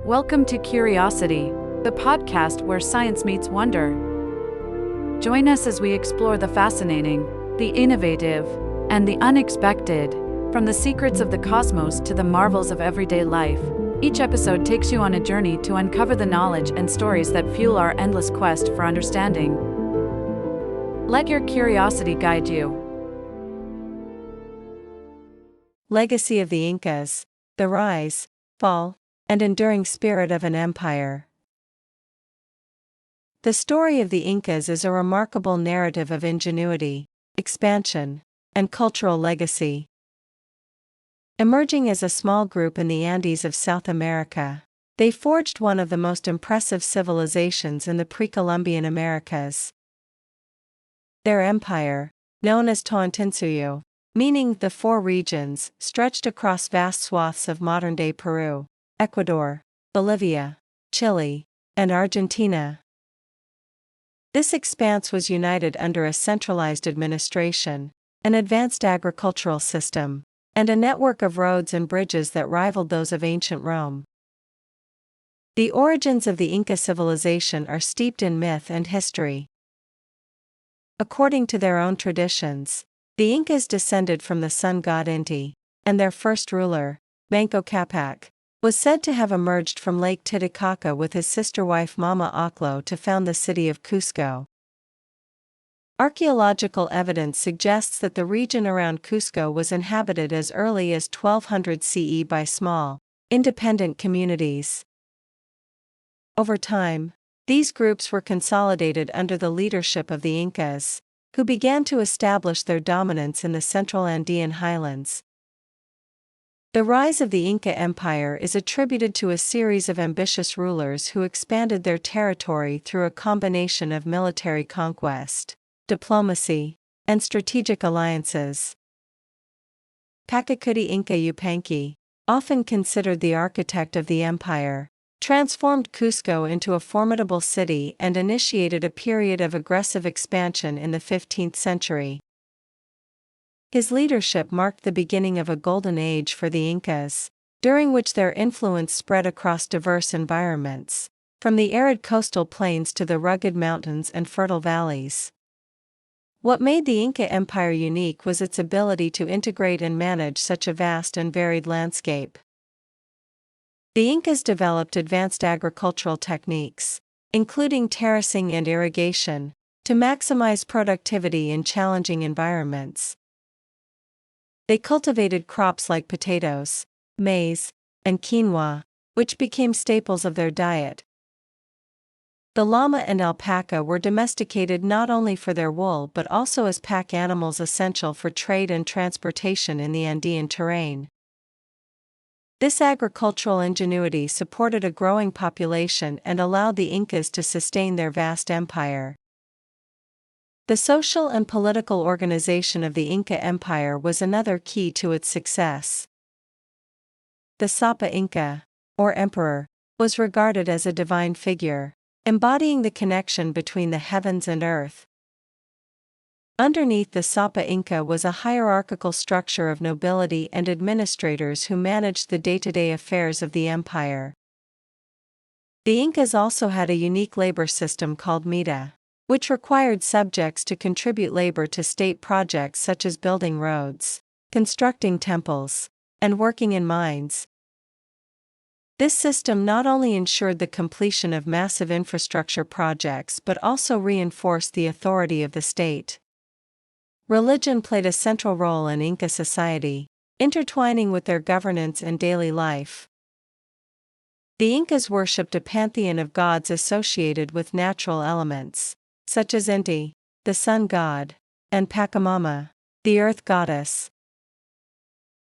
Welcome to Curiosity, the podcast where science meets wonder. Join us as we explore the fascinating, the innovative, and the unexpected, from the secrets of the cosmos to the marvels of everyday life. Each episode takes you on a journey to uncover the knowledge and stories that fuel our endless quest for understanding. Let your curiosity guide you. Legacy of the Incas: the rise, fall, and enduring spirit of an empire. The story of the Incas is a remarkable narrative of ingenuity, expansion, and cultural legacy. Emerging as a small group in the Andes of South America, they forged one of the most impressive civilizations in the pre-Columbian Americas. Their empire, known as Tawantinsuyo, meaning the four regions, stretched across vast swaths of modern-day Peru, Ecuador, Bolivia, Chile, and Argentina. This expanse was united under a centralized administration, an advanced agricultural system, and a network of roads and bridges that rivaled those of ancient Rome. The origins of the Inca civilization are steeped in myth and history. According to their own traditions, the Incas descended from the sun god Inti, and their first ruler, Manco Capac, was said to have emerged from Lake Titicaca with his sister wife Mama Oclo to found the city of Cusco. Archaeological evidence suggests that the region around Cusco was inhabited as early as 1200 CE by small, independent communities. Over time, these groups were consolidated under the leadership of the Incas, who began to establish their dominance in the central Andean highlands. The rise of the Inca Empire is attributed to a series of ambitious rulers who expanded their territory through a combination of military conquest, diplomacy, and strategic alliances. Pachacuti Inca Yupanqui, often considered the architect of the empire, transformed Cusco into a formidable city and initiated a period of aggressive expansion in the 15th century. His leadership marked the beginning of a golden age for the Incas, during which their influence spread across diverse environments, from the arid coastal plains to the rugged mountains and fertile valleys. What made the Inca Empire unique was its ability to integrate and manage such a vast and varied landscape. The Incas developed advanced agricultural techniques, including terracing and irrigation, to maximize productivity in challenging environments. They cultivated crops like potatoes, maize, and quinoa, which became staples of their diet. The llama and alpaca were domesticated not only for their wool but also as pack animals essential for trade and transportation in the Andean terrain. This agricultural ingenuity supported a growing population and allowed the Incas to sustain their vast empire. The social and political organization of the Inca Empire was another key to its success. The Sapa Inca, or emperor, was regarded as a divine figure, embodying the connection between the heavens and earth. Underneath the Sapa Inca was a hierarchical structure of nobility and administrators who managed the day-to-day affairs of the empire. The Incas also had a unique labor system called mita, which required subjects to contribute labor to state projects such as building roads, constructing temples, and working in mines. This system not only ensured the completion of massive infrastructure projects but also reinforced the authority of the state. Religion played a central role in Inca society, intertwining with their governance and daily life. The Incas worshipped a pantheon of gods associated with natural elements, such as Inti, the sun god, and Pachamama, the earth goddess.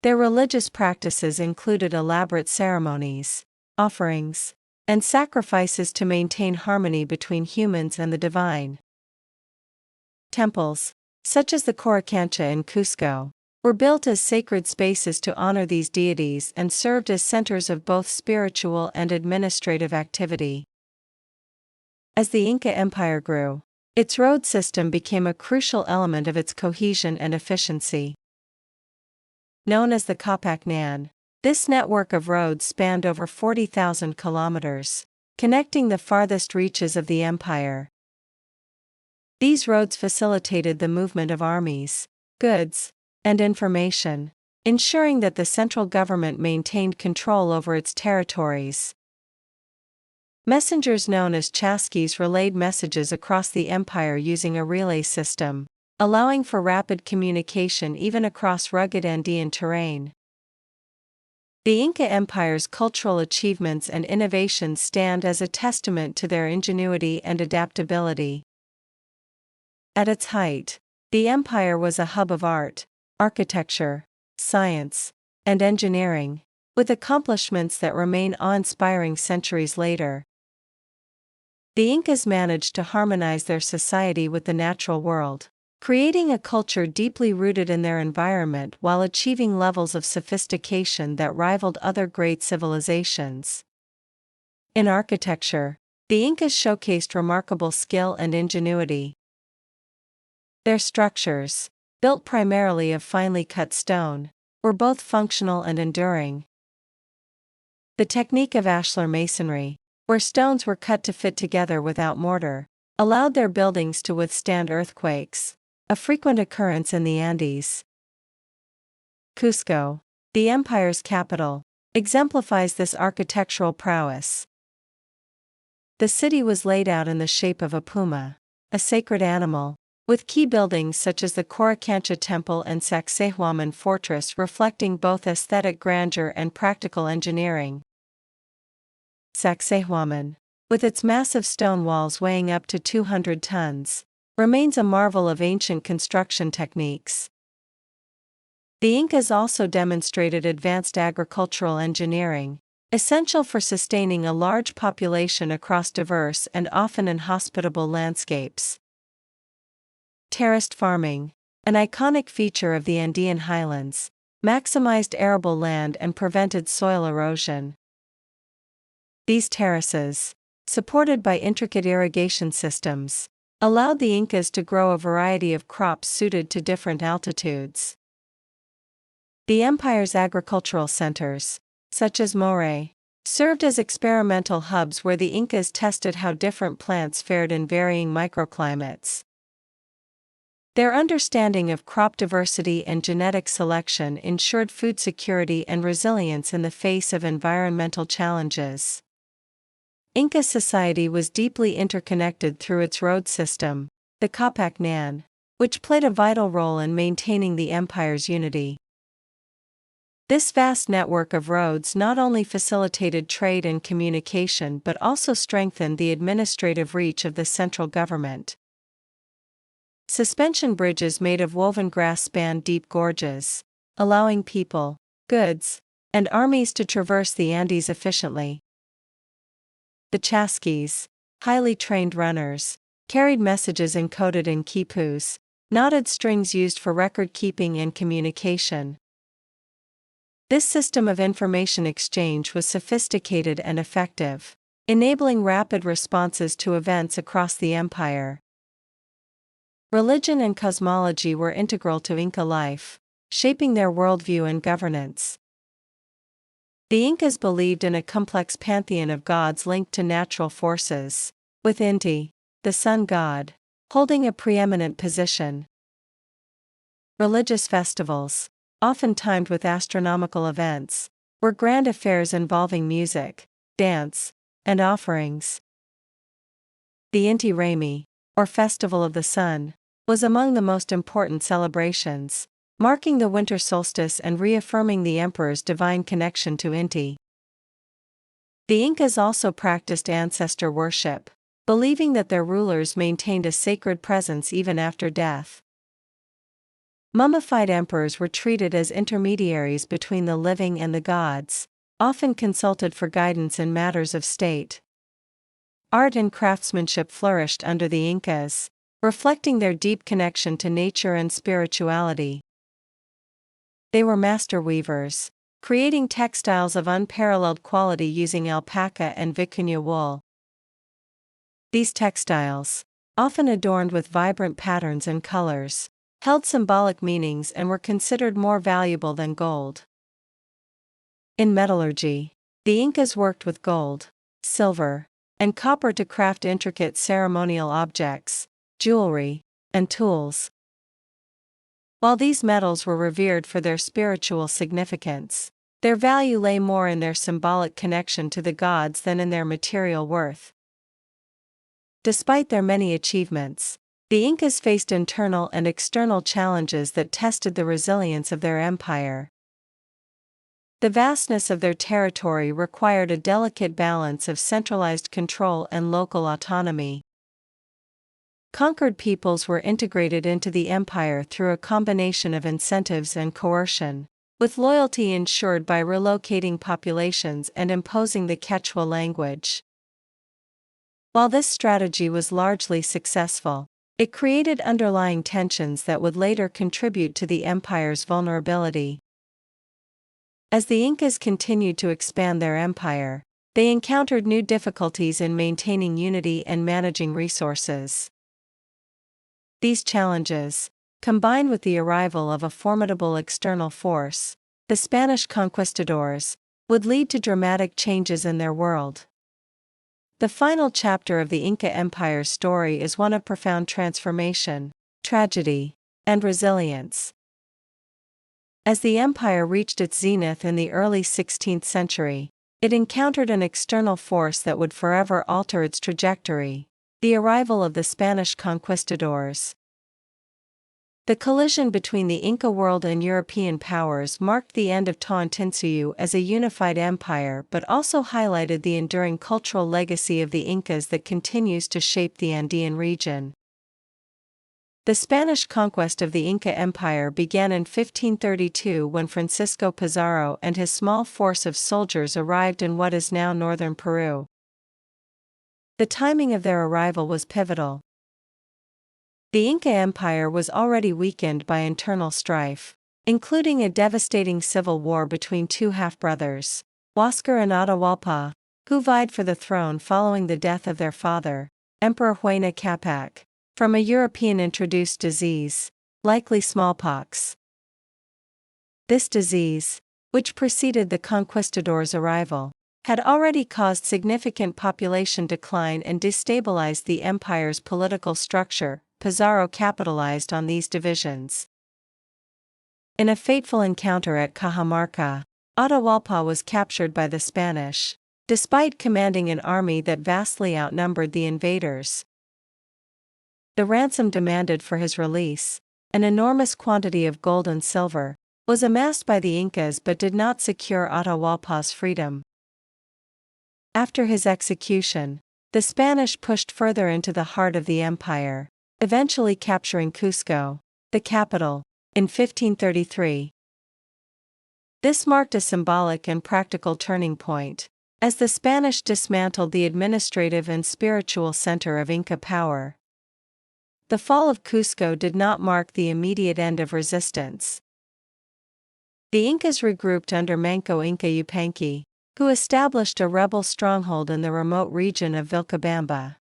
Their religious practices included elaborate ceremonies, offerings, and sacrifices to maintain harmony between humans and the divine. Temples, such as the Coricancha in Cusco, were built as sacred spaces to honor these deities and served as centers of both spiritual and administrative activity. As the Inca Empire grew, its road system became a crucial element of its cohesion and efficiency. Known as the Capac Nan, This network of roads spanned over 40,000 kilometers, connecting the farthest reaches of the empire. These roads facilitated the movement of armies, goods, and information, ensuring that the central government maintained control over its territories. Messengers known as chasquis relayed messages across the empire using a relay system, allowing for rapid communication even across rugged Andean terrain. The Inca Empire's cultural achievements and innovations stand as a testament to their ingenuity and adaptability. At its height, the empire was a hub of art, architecture, science, and engineering, with accomplishments that remain awe-inspiring centuries later. The Incas managed to harmonize their society with the natural world, creating a culture deeply rooted in their environment while achieving levels of sophistication that rivaled other great civilizations. In architecture, the Incas showcased remarkable skill and ingenuity. Their structures, built primarily of finely cut stone, were both functional and enduring. The technique of ashlar masonry, where stones were cut to fit together without mortar, allowed their buildings to withstand earthquakes, a frequent occurrence in the Andes. Cusco, the empire's capital, exemplifies this architectural prowess. The city was laid out in the shape of a puma, a sacred animal, with key buildings such as the Coricancha Temple and Sacsayhuaman Fortress reflecting both aesthetic grandeur and practical engineering. Sacsayhuaman, with its massive stone walls weighing up to 200 tons, remains a marvel of ancient construction techniques. The Incas also demonstrated advanced agricultural engineering, essential for sustaining a large population across diverse and often inhospitable landscapes. Terraced farming, an iconic feature of the Andean highlands, maximized arable land and prevented soil erosion. These terraces, supported by intricate irrigation systems, allowed the Incas to grow a variety of crops suited to different altitudes. The empire's agricultural centers, such as Moray, served as experimental hubs where the Incas tested how different plants fared in varying microclimates. Their understanding of crop diversity and genetic selection ensured food security and resilience in the face of environmental challenges. Inca society was deeply interconnected through its road system, the Kapaknan, which played a vital role in maintaining the empire's unity. This vast network of roads not only facilitated trade and communication but also strengthened the administrative reach of the central government. Suspension bridges made of woven grass spanned deep gorges, allowing people, goods, and armies to traverse the Andes efficiently. The chasquis, highly trained runners, carried messages encoded in quipus, knotted strings used for record-keeping and communication. This system of information exchange was sophisticated and effective, enabling rapid responses to events across the empire. Religion and cosmology were integral to Inca life, shaping their worldview and governance. The Incas believed in a complex pantheon of gods linked to natural forces, with Inti, the sun god, holding a preeminent position. Religious festivals, often timed with astronomical events, were grand affairs involving music, dance, and offerings. The Inti Raymi, or Festival of the Sun, was among the most important celebrations, marking the winter solstice and reaffirming the emperor's divine connection to Inti. The Incas also practiced ancestor worship, believing that their rulers maintained a sacred presence even after death. Mummified emperors were treated as intermediaries between the living and the gods, often consulted for guidance in matters of state. Art and craftsmanship flourished under the Incas, reflecting their deep connection to nature and spirituality. They were master weavers, creating textiles of unparalleled quality using alpaca and vicuña wool. These textiles, often adorned with vibrant patterns and colors, held symbolic meanings and were considered more valuable than gold. In metallurgy, the Incas worked with gold, silver, and copper to craft intricate ceremonial objects, jewelry, and tools. While these metals were revered for their spiritual significance, their value lay more in their symbolic connection to the gods than in their material worth. Despite their many achievements, the Incas faced internal and external challenges that tested the resilience of their empire. The vastness of their territory required a delicate balance of centralized control and local autonomy. Conquered peoples were integrated into the empire through a combination of incentives and coercion, with loyalty ensured by relocating populations and imposing the Quechua language. While this strategy was largely successful, it created underlying tensions that would later contribute to the empire's vulnerability. As the Incas continued to expand their empire, they encountered new difficulties in maintaining unity and managing resources. These challenges, combined with the arrival of a formidable external force, the Spanish conquistadors, would lead to dramatic changes in their world. The final chapter of the Inca Empire's story is one of profound transformation, tragedy, and resilience. As the empire reached its zenith in the early 16th century, it encountered an external force that would forever alter its trajectory: the arrival of the Spanish conquistadors. The collision between the Inca world and European powers marked the end of Tawantinsuyu as a unified empire but also highlighted the enduring cultural legacy of the Incas that continues to shape the Andean region. The Spanish conquest of the Inca Empire began in 1532 when Francisco Pizarro and his small force of soldiers arrived in what is now northern Peru. The timing of their arrival was pivotal. The Inca Empire was already weakened by internal strife, including a devastating civil war between two half-brothers, Huáscar and Atahualpa, who vied for the throne following the death of their father, Emperor Huayna Capac, from a European-introduced disease, likely smallpox. This disease, which preceded the conquistadors' arrival, had already caused significant population decline and destabilized the empire's political structure. Pizarro capitalized on these divisions. In a fateful encounter at Cajamarca, Atahualpa was captured by the Spanish, despite commanding an army that vastly outnumbered the invaders. The ransom demanded for his release, an enormous quantity of gold and silver, was amassed by the Incas but did not secure Atahualpa's freedom. After his execution, the Spanish pushed further into the heart of the empire, eventually capturing Cusco, the capital, in 1533. This marked a symbolic and practical turning point, as the Spanish dismantled the administrative and spiritual center of Inca power. The fall of Cusco did not mark the immediate end of resistance. The Incas regrouped under Manco Inca Yupanqui, who established a rebel stronghold in the remote region of Vilcabamba.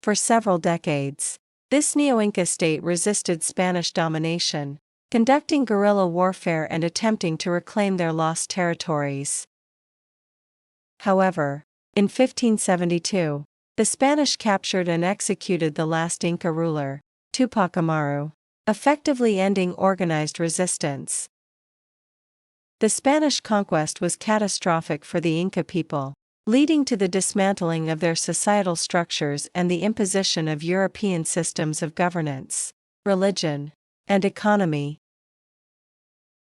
For several decades, this Neo-Inca state resisted Spanish domination, conducting guerrilla warfare and attempting to reclaim their lost territories. However, in 1572, the Spanish captured and executed the last Inca ruler, Tupac Amaru, effectively ending organized resistance. The Spanish conquest was catastrophic for the Inca people, leading to the dismantling of their societal structures and the imposition of European systems of governance, religion, and economy.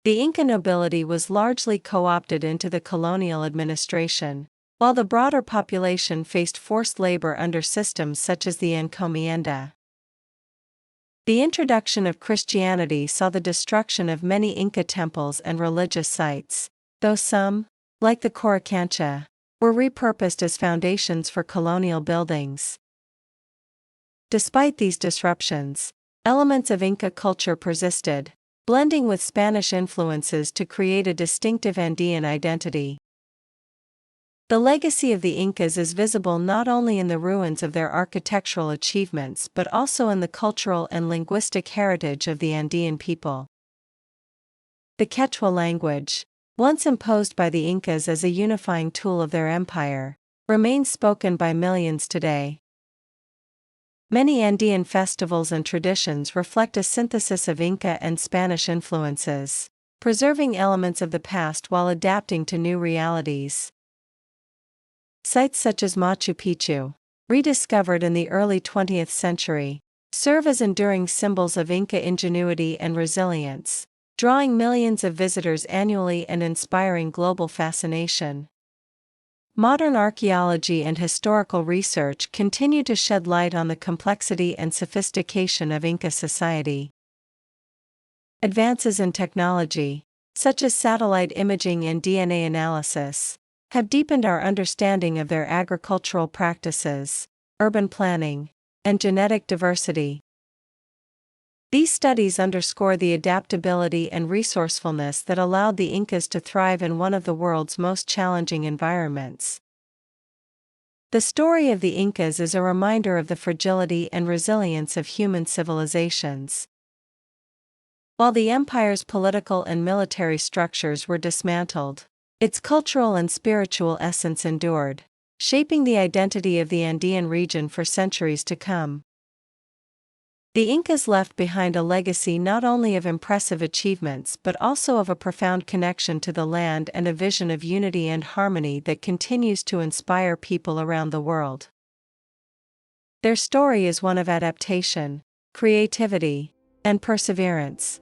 The Inca nobility was largely co-opted into the colonial administration, while the broader population faced forced labor under systems such as the encomienda. The introduction of Christianity saw the destruction of many Inca temples and religious sites, though some, like the Coricancha, were repurposed as foundations for colonial buildings. Despite these disruptions, elements of Inca culture persisted, blending with Spanish influences to create a distinctive Andean identity. The legacy of the Incas is visible not only in the ruins of their architectural achievements but also in the cultural and linguistic heritage of the Andean people. The Quechua language, once imposed by the Incas as a unifying tool of their empire, remains spoken by millions today. Many Andean festivals and traditions reflect a synthesis of Inca and Spanish influences, preserving elements of the past while adapting to new realities. Sites such as Machu Picchu, rediscovered in the early 20th century, serve as enduring symbols of Inca ingenuity and resilience, drawing millions of visitors annually and inspiring global fascination. Modern archaeology and historical research continue to shed light on the complexity and sophistication of Inca society. Advances in technology, such as satellite imaging and DNA analysis, have deepened our understanding of their agricultural practices, urban planning, and genetic diversity. These studies underscore the adaptability and resourcefulness that allowed the Incas to thrive in one of the world's most challenging environments. The story of the Incas is a reminder of the fragility and resilience of human civilizations. While the empire's political and military structures were dismantled, its cultural and spiritual essence endured, shaping the identity of the Andean region for centuries to come. The Incas left behind a legacy not only of impressive achievements but also of a profound connection to the land and a vision of unity and harmony that continues to inspire people around the world. Their story is one of adaptation, creativity, and perseverance.